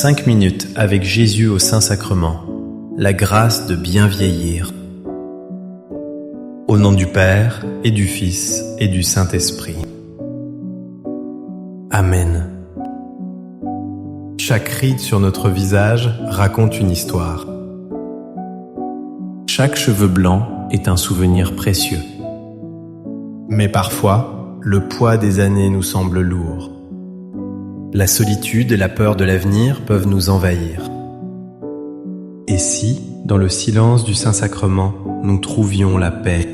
5 minutes avec Jésus au Saint-Sacrement. La grâce de bien vieillir. Au nom du Père, et du Fils, et du Saint-Esprit. Amen. Chaque ride sur notre visage raconte une histoire. Chaque cheveu blanc est un souvenir précieux. Mais parfois, le poids des années nous semble lourd. La solitude et la peur de l'avenir peuvent nous envahir. Et si, dans le silence du Saint-Sacrement, nous trouvions la paix?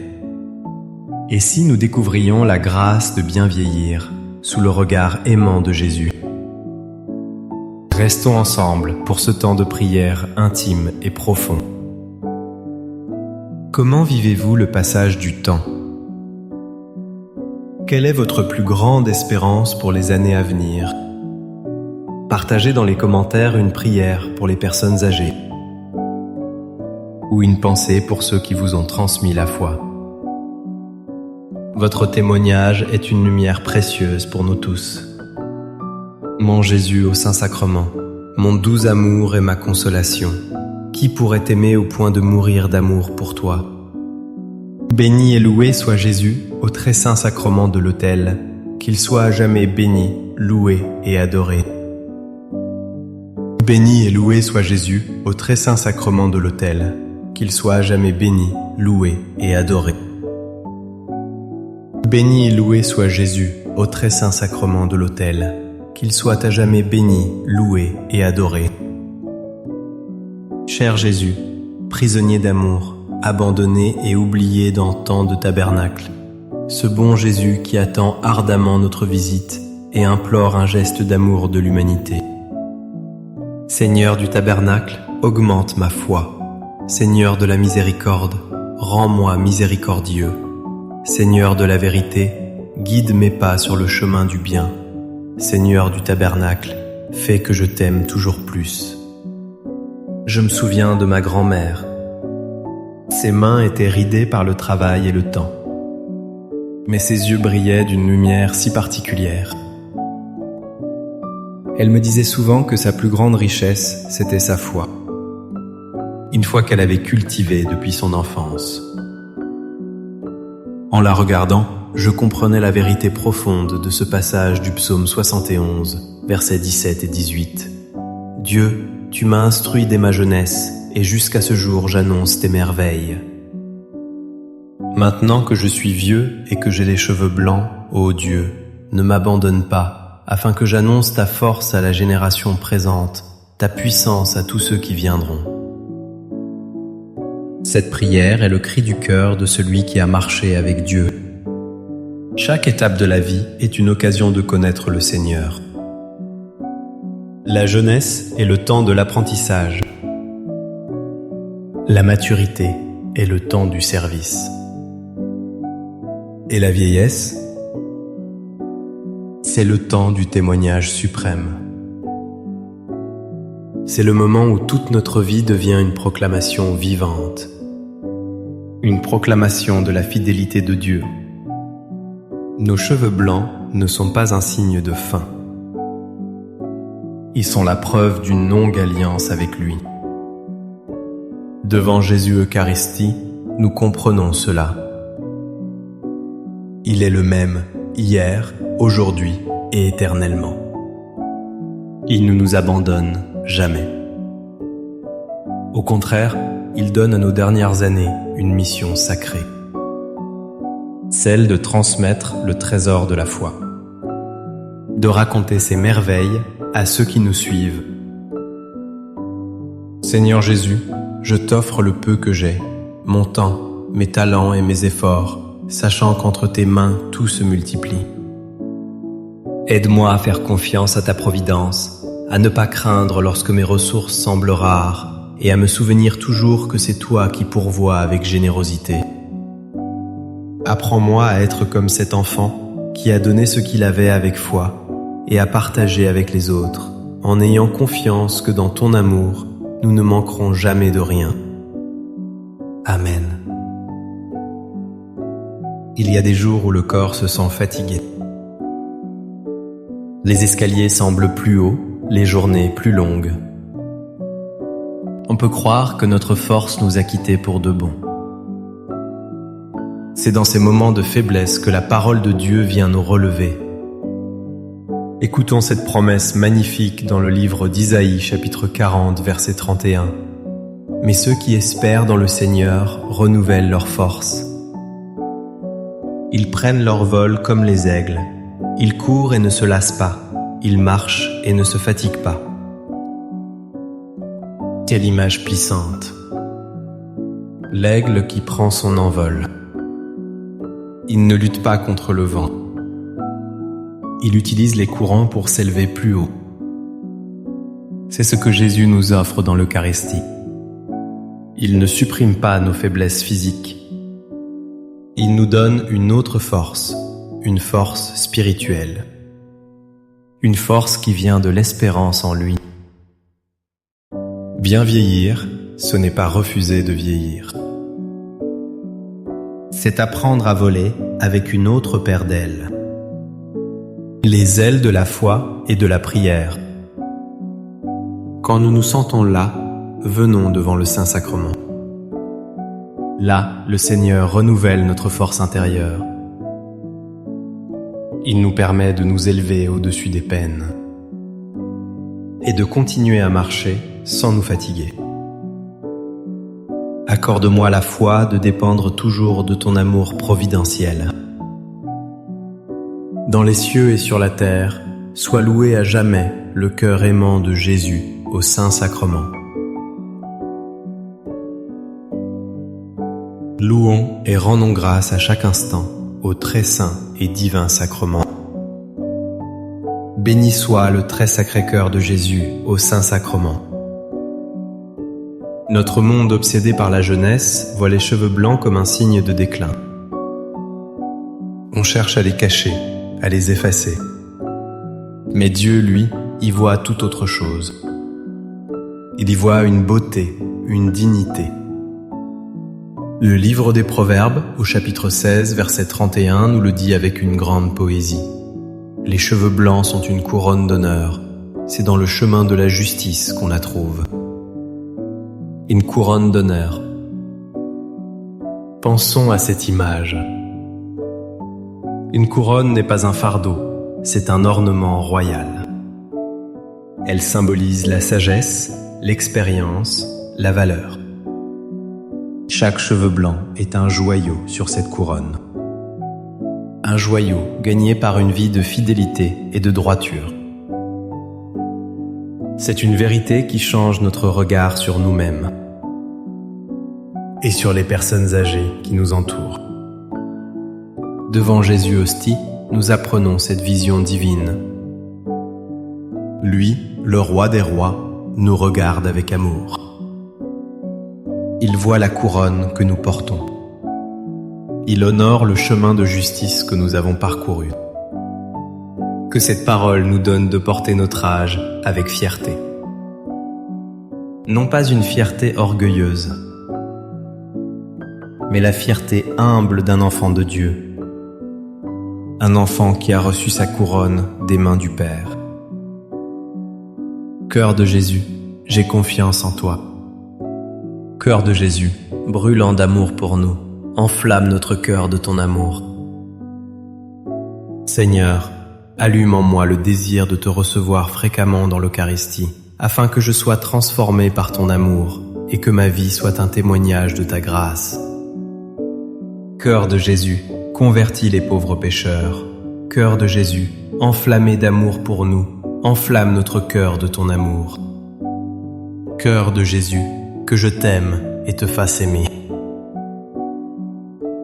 Et si nous découvrions la grâce de bien vieillir sous le regard aimant de Jésus? Restons ensemble pour ce temps de prière intime et profond. Comment vivez-vous le passage du temps? Quelle est votre plus grande espérance pour les années à venir? Partagez dans les commentaires une prière pour les personnes âgées ou une pensée pour ceux qui vous ont transmis la foi. Votre témoignage est une lumière précieuse pour nous tous. Mon Jésus au Saint-Sacrement, mon doux amour et ma consolation, qui pourrait t'aimer au point de mourir d'amour pour toi? Béni et loué soit Jésus au très saint sacrement de l'autel, qu'il soit à jamais béni, loué et adoré. Béni et loué soit Jésus au très saint sacrement de l'autel, qu'il soit à jamais béni, loué et adoré. Béni et loué soit Jésus au très saint sacrement de l'autel, qu'il soit à jamais béni, loué et adoré. Cher Jésus, prisonnier d'amour, abandonné et oublié dans tant de tabernacles, ce bon Jésus qui attend ardemment notre visite et implore un geste d'amour de l'humanité. Seigneur du tabernacle, augmente ma foi. Seigneur de la miséricorde, rends-moi miséricordieux. Seigneur de la vérité, guide mes pas sur le chemin du bien. Seigneur du tabernacle, fais que je t'aime toujours plus. Je me souviens de ma grand-mère. Ses mains étaient ridées par le travail et le temps. Mais ses yeux brillaient d'une lumière si particulière. Elle me disait souvent que sa plus grande richesse, c'était sa foi. Une foi qu'elle avait cultivée depuis son enfance. En la regardant, je comprenais la vérité profonde de ce passage du psaume 71, versets 17 et 18. Dieu, tu m'as instruit dès ma jeunesse, et jusqu'à ce jour j'annonce tes merveilles. Maintenant que je suis vieux et que j'ai les cheveux blancs, ô Dieu, ne m'abandonne pas, afin que j'annonce ta force à la génération présente, ta puissance à tous ceux qui viendront. Cette prière est le cri du cœur de celui qui a marché avec Dieu. Chaque étape de la vie est une occasion de connaître le Seigneur. La jeunesse est le temps de l'apprentissage. La maturité est le temps du service. Et la vieillesse, c'est le temps du témoignage suprême. C'est le moment où toute notre vie devient une proclamation vivante. Une proclamation de la fidélité de Dieu. Nos cheveux blancs ne sont pas un signe de fin. Ils sont la preuve d'une longue alliance avec lui. Devant Jésus Eucharistie, nous comprenons cela. Il est le même hier, aujourd'hui et éternellement. Il ne nous abandonne jamais. Au contraire, il donne à nos dernières années une mission sacrée. Celle de transmettre le trésor de la foi. De raconter ses merveilles à ceux qui nous suivent. Seigneur Jésus, je t'offre le peu que j'ai, mon temps, mes talents et mes efforts, sachant qu'entre tes mains tout se multiplie. Aide-moi à faire confiance à ta providence, à ne pas craindre lorsque mes ressources semblent rares, et à me souvenir toujours que c'est toi qui pourvois avec générosité. Apprends-moi à être comme cet enfant qui a donné ce qu'il avait avec foi et à partager avec les autres, en ayant confiance que dans ton amour, nous ne manquerons jamais de rien. Amen. Il y a des jours où le corps se sent fatigué. Les escaliers semblent plus hauts les journées plus longues. On peut croire que notre force nous a quittés pour de bon. C'est dans ces moments de faiblesse que la parole de Dieu vient nous relever. Écoutons cette promesse magnifique dans le livre d'Isaïe, chapitre 40, verset 31. « Mais ceux qui espèrent dans le Seigneur renouvellent leur force. Ils prennent leur vol comme les aigles. Ils courent et ne se lassent pas. Ils marchent et ne se fatiguent pas. » Quelle image puissante! L'aigle qui prend son envol. Il ne lutte pas contre le vent. Il utilise les courants pour s'élever plus haut. C'est ce que Jésus nous offre dans l'Eucharistie. Il ne supprime pas nos faiblesses physiques. Il nous donne une autre force, une force spirituelle. Une force qui vient de l'espérance en lui. Bien vieillir, ce n'est pas refuser de vieillir. C'est apprendre à voler avec une autre paire d'ailes. Les ailes de la foi et de la prière. Quand nous nous sentons las, venons devant le Saint-Sacrement. Là, le Seigneur renouvelle notre force intérieure. Il nous permet de nous élever au-dessus des peines et de continuer à marcher sans nous fatiguer. Accorde-moi la foi de dépendre toujours de ton amour providentiel. Dans les cieux et sur la terre, soit loué à jamais le cœur aimant de Jésus au Saint-Sacrement. Louons et rendons grâce à chaque instant au très saint et divin sacrement. Béni soit le très sacré cœur de Jésus au Saint-Sacrement. Notre monde obsédé par la jeunesse voit les cheveux blancs comme un signe de déclin. On cherche à les cacher, à les effacer. Mais Dieu, lui, y voit tout autre chose. Il y voit une beauté, une dignité. Le livre des Proverbes, au chapitre 16, verset 31, nous le dit avec une grande poésie. Les cheveux blancs sont une couronne d'honneur. C'est dans le chemin de la justice qu'on la trouve. Une couronne d'honneur. Pensons à cette image. Une couronne n'est pas un fardeau, c'est un ornement royal. Elle symbolise la sagesse, l'expérience, la valeur. Chaque cheveu blanc est un joyau sur cette couronne. Un joyau gagné par une vie de fidélité et de droiture. C'est une vérité qui change notre regard sur nous-mêmes et sur les personnes âgées qui nous entourent. Devant Jésus hostie, nous apprenons cette vision divine. Lui, le roi des rois, nous regarde avec amour. Il voit la couronne que nous portons. Il honore le chemin de justice que nous avons parcouru. Que cette parole nous donne de porter notre âge avec fierté. Non pas une fierté orgueilleuse, mais la fierté humble d'un enfant de Dieu. Un enfant qui a reçu sa couronne des mains du Père. Cœur de Jésus, j'ai confiance en toi. Cœur de Jésus, brûlant d'amour pour nous, enflamme notre cœur de ton amour. Seigneur, allume en moi le désir de te recevoir fréquemment dans l'Eucharistie, afin que je sois transformé par ton amour et que ma vie soit un témoignage de ta grâce. Cœur de Jésus, convertis les pauvres pécheurs. Cœur de Jésus, enflammé d'amour pour nous, enflamme notre cœur de ton amour. Cœur de Jésus, que je t'aime et te fasse aimer.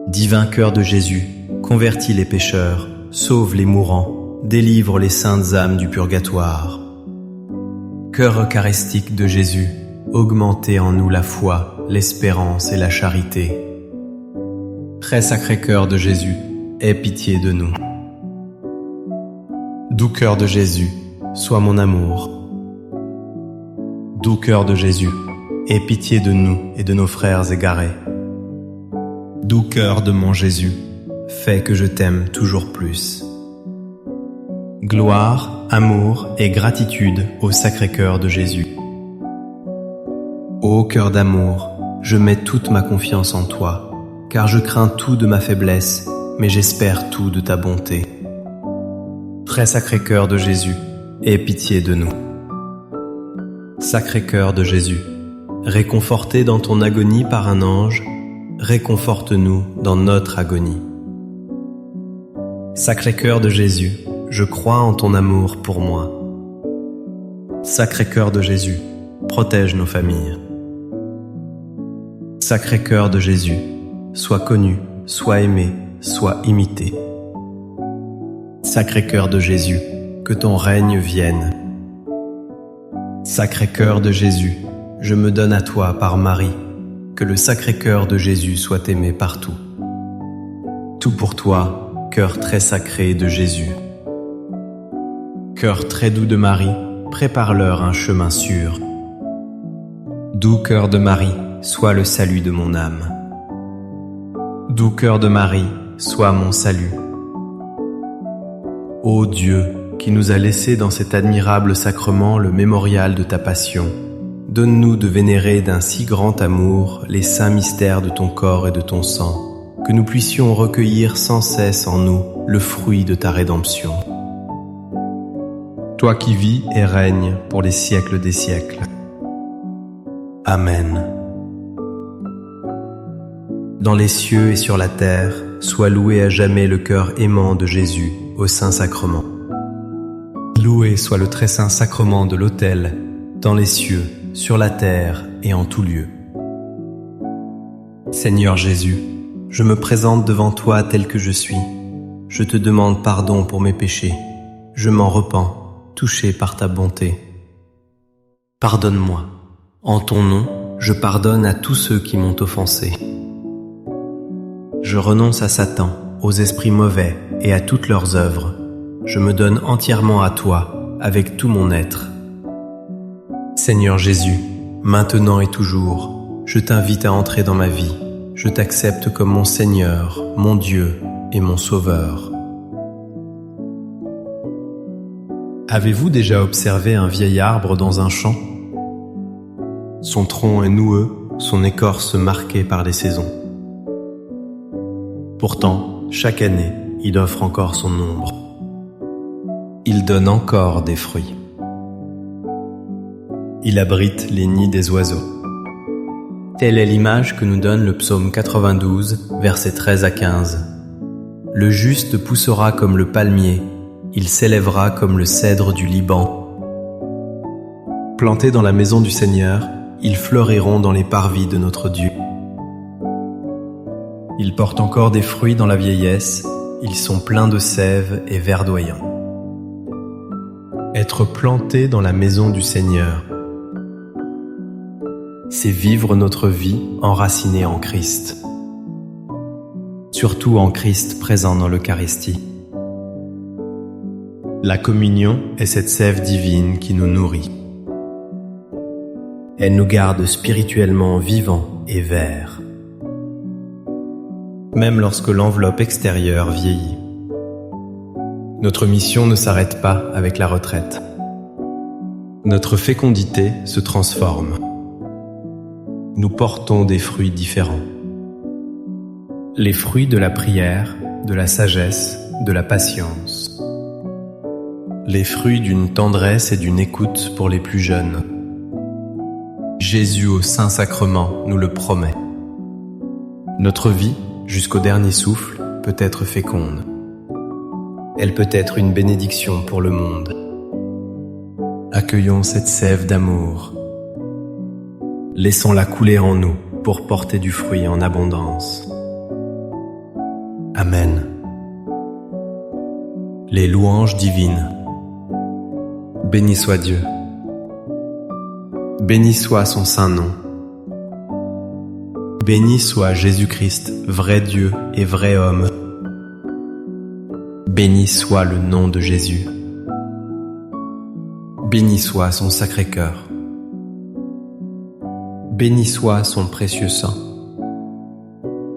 Divin cœur de Jésus, convertis les pécheurs, sauve les mourants, délivre les saintes âmes du purgatoire. Cœur eucharistique de Jésus, augmentez en nous la foi, l'espérance et la charité. Très sacré cœur de Jésus, aie pitié de nous. Doux cœur de Jésus, sois mon amour. Doux cœur de Jésus, aie pitié de nous et de nos frères égarés. Doux cœur de mon Jésus, fais que je t'aime toujours plus. Gloire, amour et gratitude au Sacré-Cœur de Jésus. Ô cœur d'amour, je mets toute ma confiance en toi, car je crains tout de ma faiblesse, mais j'espère tout de ta bonté. Très Sacré-Cœur de Jésus, aie pitié de nous. Sacré-Cœur de Jésus, réconforté dans ton agonie par un ange, réconforte-nous dans notre agonie. Sacré-Cœur de Jésus, je crois en ton amour pour moi. Sacré-Cœur de Jésus, protège nos familles. Sacré-Cœur de Jésus, sois connu, sois aimé, sois imité. Sacré-Cœur de Jésus, que ton règne vienne. Sacré-Cœur de Jésus, je me donne à toi par Marie, que le Sacré-Cœur de Jésus soit aimé partout. Tout pour toi, cœur très sacré de Jésus. Cœur très doux de Marie, prépare-leur un chemin sûr. Doux cœur de Marie, sois le salut de mon âme. Doux cœur de Marie, sois mon salut. Ô Dieu, qui nous a laissé dans cet admirable sacrement le mémorial de ta passion, donne-nous de vénérer d'un si grand amour les saints mystères de ton corps et de ton sang, que nous puissions recueillir sans cesse en nous le fruit de ta rédemption. Toi qui vis et règnes pour les siècles des siècles. Amen. Dans les cieux et sur la terre, soit loué à jamais le cœur aimant de Jésus au Saint-Sacrement. Loué soit le très saint sacrement de l'autel, dans les cieux, sur la terre et en tout lieu. Seigneur Jésus, je me présente devant toi tel que je suis. Je te demande pardon pour mes péchés. Je m'en repens, touché par ta bonté. Pardonne-moi. En ton nom, je pardonne à tous ceux qui m'ont offensé. Je renonce à Satan, aux esprits mauvais et à toutes leurs œuvres. Je me donne entièrement à toi, avec tout mon être. Seigneur Jésus, maintenant et toujours, je t'invite à entrer dans ma vie. Je t'accepte comme mon Seigneur, mon Dieu et mon Sauveur. Avez-vous déjà observé un vieil arbre dans un champ? Son tronc est noueux, son écorce marquée par les saisons. Pourtant, chaque année, il offre encore son ombre. Il donne encore des fruits. Il abrite les nids des oiseaux. Telle est l'image que nous donne le psaume 92, versets 13 à 15. Le juste poussera comme le palmier, il s'élèvera comme le cèdre du Liban. Plantés dans la maison du Seigneur, ils fleuriront dans les parvis de notre Dieu. Ils portent encore des fruits dans la vieillesse, ils sont pleins de sève et verdoyants. Être planté dans la maison du Seigneur, c'est vivre notre vie enracinée en Christ. Surtout en Christ présent dans l'Eucharistie. La communion est cette sève divine qui nous nourrit. Elle nous garde spirituellement vivants et verts. Même lorsque l'enveloppe extérieure vieillit. Notre mission ne s'arrête pas avec la retraite. Notre fécondité se transforme. Nous portons des fruits différents. Les fruits de la prière, de la sagesse, de la patience. Les fruits d'une tendresse et d'une écoute pour les plus jeunes. Jésus au Saint-Sacrement nous le promet. Notre vie, jusqu'au dernier souffle, peut être féconde. Elle peut être une bénédiction pour le monde. Accueillons cette sève d'amour. Laissons-la couler en nous pour porter du fruit en abondance. Amen. Les louanges divines. Béni soit Dieu. Béni soit son saint nom. Béni soit Jésus-Christ, vrai Dieu et vrai homme. Béni soit le nom de Jésus. Béni soit son sacré cœur. Béni soit son précieux sang.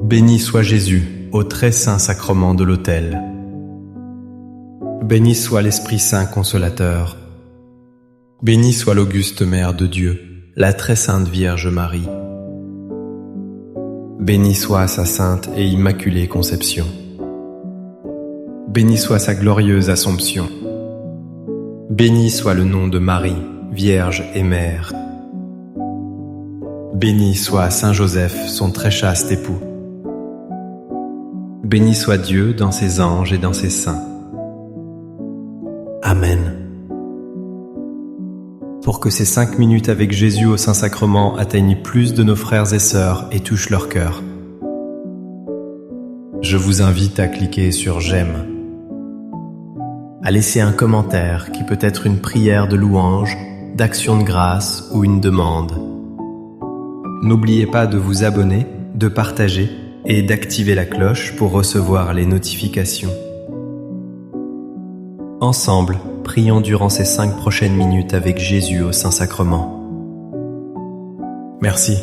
Béni soit Jésus au très saint sacrement de l'autel. Béni soit l'Esprit Saint consolateur. Béni soit l'auguste Mère de Dieu, la très sainte Vierge Marie. Béni soit sa sainte et immaculée conception. Béni soit sa glorieuse Assomption. Béni soit le nom de Marie, Vierge et Mère. Béni soit Saint Joseph, son très chaste époux. Béni soit Dieu dans ses anges et dans ses saints. Amen. Pour que ces 5 minutes avec Jésus au Saint-Sacrement atteignent plus de nos frères et sœurs et touchent leur cœur, je vous invite à cliquer sur j'aime, à laisser un commentaire qui peut être une prière de louange, d'action de grâce ou une demande. N'oubliez pas de vous abonner, de partager et d'activer la cloche pour recevoir les notifications. Ensemble, prions durant ces 5 prochaines minutes avec Jésus au Saint-Sacrement. Merci.